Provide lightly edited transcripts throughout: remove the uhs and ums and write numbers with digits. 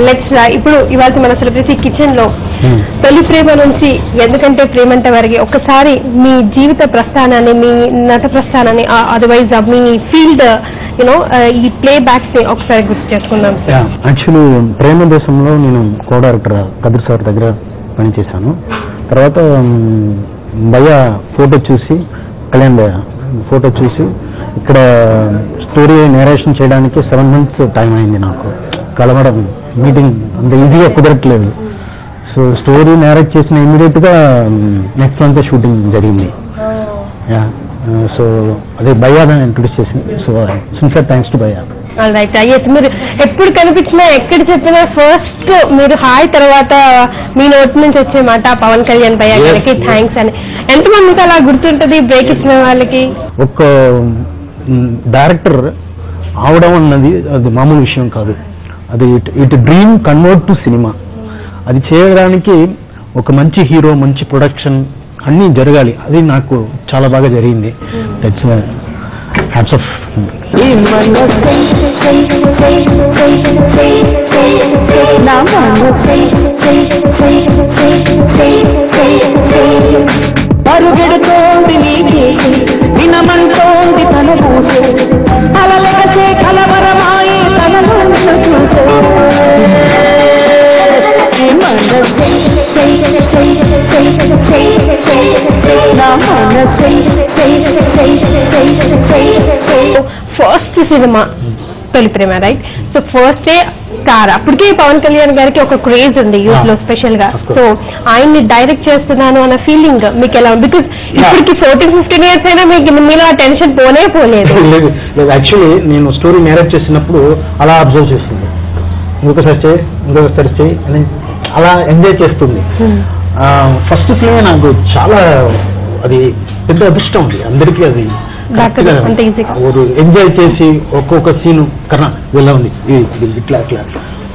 Let's ఇప్పుడు ఇవాళ మన సెలబ్రిటీ కిచెన్ లో తొలి ప్రేమ నుంచి ఎందుకంటే ప్రేమంటే వరకు ఒకసారి మీ జీవిత ప్రస్థానాన్ని, మీ నట ప్రస్థానాన్ని, అదర్వైజ్ మీ ఫీల్డ్ యూనో ఈ ప్లే బ్యాక్స్ ని ఒకసారి గుర్తు చేసుకుందాం. యాక్చువల్లీ ప్రేమ దేశంలో నేను కో డైరెక్టర్ కబీర్ సార్ దగ్గర పనిచేశాను. తర్వాత భయ్య ఫోటో చూసి, కళ్యాణ్ భయ్య ఫోటో చూసి ఇక్కడ స్టోరీ నేరేషన్ చేయడానికి 7 months టైం అయింది నాకు. కలవడం, మీటింగ్ అంత ఈజీగా కుదరట్లేదు. సో స్టోరీ నేరేట్ చేసిన ఇమీడియట్ గా నెక్స్ట్ మంత్ షూటింగ్ జరిగింది. సో అదే భయ్యా ఇంట్రొడ్యూస్ చేసింది. సో సిన్సియర్ థ్యాంక్స్ టు భయ్యా. రైట్. అయ్యేసి మీరు ఎప్పుడు కనిపించినా ఎక్కడ చెప్పినా ఫస్ట్ మీరు హాయ్ తర్వాత మీ నోటి నుంచి వచ్చే మాట పవన్ కళ్యాణ్ భయ్యా గారికి థ్యాంక్స్ అని. ఎంతమందికి అలా గుర్తుంటది బ్రేక్ ఇచ్చిన వాళ్ళకి? ఒక డైరెక్టర్ అవడం అన్నది అది మామూలు విషయం కాదు. అది it dream convert to cinema. అది చేయడానికి ఒక మంచి హీరో, మంచి ప్రొడక్షన్ అన్నీ జరగాలి. అది నాకు చాలా బాగా జరిగింది. That's hats off. పరుగెడుతోంది నీకేసి వినమంటోంది తన పూసే అలలెగసే కలవరమాయి తనలో చూసే ఫస్ట్ సినిమా తొలి ప్రేమ, right? So first day star. అప్పటికే పవన్ కళ్యాణ్ గారికి ఒక క్రేజ్ ఉంది యూత్ లో స్పెషల్ గా. సో ఆయన్ని డైరెక్ట్ చేస్తున్నాను అన్న ఫీలింగ్ మీకు ఎలా? బికాస్ ఇప్పటికి 14-15 years అయినా మీకు మీలో ఆ టెన్షన్ పోనే పోలేదు. యాక్చువల్లీ నేను స్టోరీ నేరేట్ చేసినప్పుడు అలా అబ్జర్వ్ చేస్తుంది, ఇంకొకసారి చేయి అని అలా ఎంజాయ్ చేస్తుంది. ఫస్ట్ సినిమా నాకు చాలా అది పెద్ద అదృష్టం ఉంది. అందరికీ అది ఎంజాయ్ చేసి ఒక్కొక్క సీను కన్నా వెళ్ళ ఉంది. ఇట్లా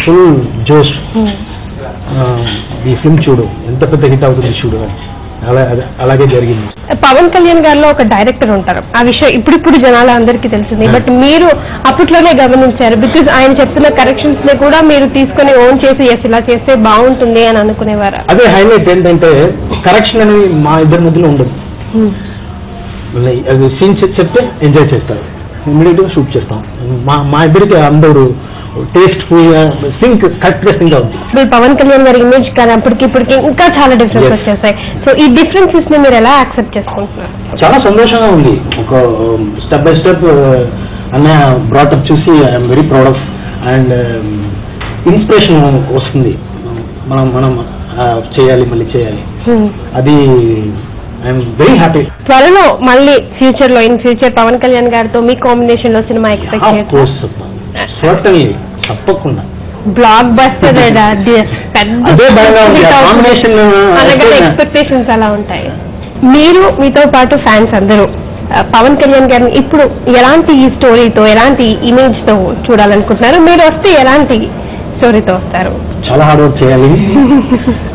ఫుల్ జోష్. ఈ ఫిల్మ్ చూడు ఎంత పెద్ద హిట్ అవుతుంది చూడు, అలాగే జరిగింది. పవన్ కళ్యాణ్ గారిలో ఒక డైరెక్టర్ ఉంటారు, ఆ విషయం ఇప్పుడు జనాల అందరికీ తెలిసింది. బట్ మీరు అప్పట్లోనే గమనించారు, బికాజ్ ఆయన చెప్తున్న కరెక్షన్స్ ని కూడా మీరు తీసుకుని ఓన్ చేసి ఇలా చేస్తే బాగుంటుంది అని అనుకునేవారు. అదే హైలైట్ ఏంటంటే కరెక్షన్ అనేది మా ఇద్దరి మధ్యలో ఉండదు. అది సీన్ చెప్తే ఎంజాయ్ చేస్తారు, ఇమీడియట్ గా షూట్ చేస్తాం. మా ఇద్దరికి అందరూ టేస్ట్ ఫుల్ గా సింక్ కరెక్ట్ గా సింక్ అవుతుంది. పవన్ కళ్యాణ్ గారి ఇమేజ్ కానీ అప్పటికి ఇంకా చాలా డిఫరెన్స్ వచ్చేస్తాయి. సో ఈ డిఫరెన్సెస్ ని మీరు ఎలా యాక్సెప్ట్ చేసుకుంటున్నారు? చాలా సంతోషంగా ఉంది. ఒక స్టెప్ బై స్టెప్ అన్నయ్య బ్రాటప్ చూసి I'm very proud of. And inspiration వస్తుంది, మనం చేయాలి, మళ్ళీ చేయాలి. అది ఐఎమ్ వెరీ హ్యాపీ. త్వరలో మళ్ళీ ఫ్యూచర్ లో ఇన్ ఫ్యూచర్ పవన్ కళ్యాణ్ గారితో మీ కాంబినేషన్ లో సినిమా ఎక్స్పెక్ట్ చేస్తారు? తప్పకుండా బ్లాక్ బస్టర్. ఎక్స్పెక్టేషన్స్ అలా ఉంటాయి. మీరు మీతో పాటు ఫ్యాన్స్ అందరూ పవన్ కళ్యాణ్ గారిని ఇప్పుడు ఎలాంటి ఈ స్టోరీతో, ఎలాంటి ఇమేజ్ తో చూడాలనుకుంటున్నారు? మీరు వస్తే ఎలాంటి స్టోరీతో వస్తారు? చాలా హార్డ్ వర్క్ చేయాలి.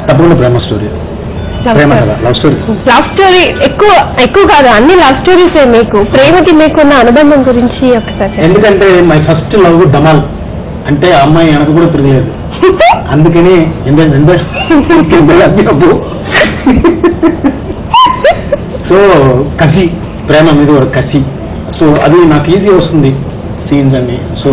తప్పకుండా ప్రేమ స్టోరీ, లవ్ స్టోరీ ఎక్కువ కాదు, అన్ని లవ్ స్టోరీస్. మీకు ప్రేమకి మీకున్న అనుబంధం గురించి ఒకసారి. ఎందుకంటే మై ఫస్ట్ లవ్ ధమాల్ అంటే అమ్మాయి వెనక కూడా తిరగలేదు, అందుకని సో కసి, ప్రేమ మీద ఒక కసి. సో అది నాకు ఈజీ వస్తుంది సీన్స్ అన్ని. సో